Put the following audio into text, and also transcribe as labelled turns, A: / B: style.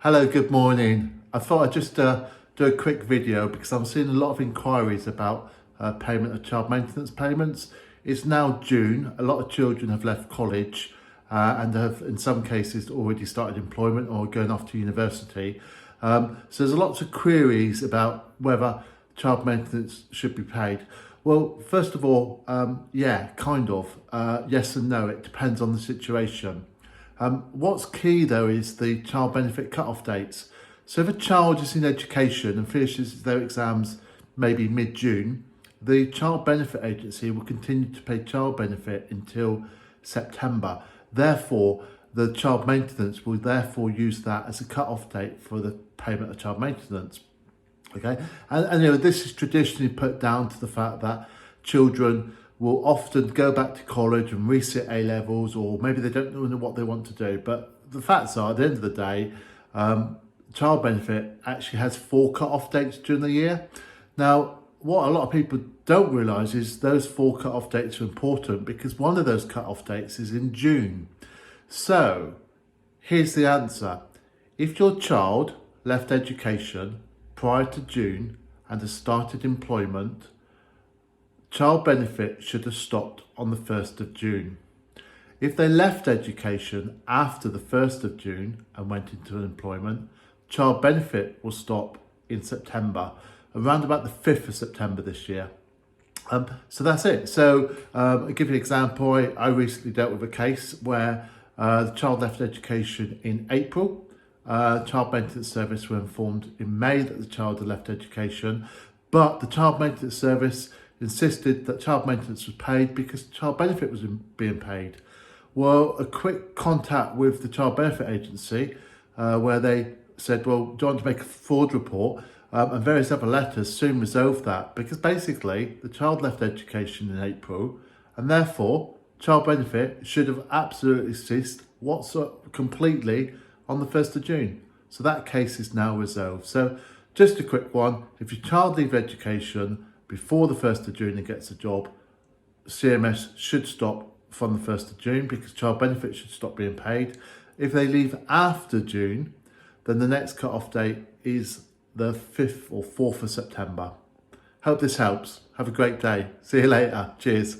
A: Hello, good morning. I thought I'd just do a quick video because I'm seeing a lot of inquiries about payment of child maintenance payments. It's now June. A lot of children have left college and have in some cases already started employment or going off to university. So there's lots of queries about whether child maintenance should be paid. Well, first of all, yeah, kind of. Yes and no, it depends on the situation. What's key though is the child benefit cut-off dates. So if a child is in education and finishes their exams maybe mid-June, the Child Benefit Agency will continue to pay child benefit until September. Therefore, the child maintenance will therefore use that as a cut-off date for the payment of child maintenance. Okay, and you know, this is traditionally put down to the fact that children will often go back to college and resit A-levels, or maybe they don't know what they want to do. But the facts are, at the end of the day, child benefit actually has 4 cut-off dates during the year. Now, what a lot of people don't realise is those 4 cut-off dates are important because one of those cut-off dates is in June. So, here's the answer. If your child left education prior to June and has started employment, child benefit should have stopped on the 1st of June. If they left education after the 1st of June and went into employment, child benefit will stop in September, around about the 5th of September this year. So that's it. So I'll give you an example. I recently dealt with a case where the child left education in April. Child Maintenance Service were informed in May that the child had left education, but the Child Maintenance Service insisted that child maintenance was paid because child benefit was being paid. Well, a quick contact with the Child Benefit Agency where they said, well, do you want to make a fraud report? And various other letters soon resolved that because basically the child left education in April and therefore child benefit should have absolutely ceased completely on the 1st of June. So that case is now resolved. So just a quick one, if your child leaves education before the 1st of June and gets a job, CMS should stop from the 1st of June because child benefit should stop being paid. If they leave after June, then the next cut-off date is the 5th or 4th of September. Hope this helps. Have a great day. See you later. Cheers.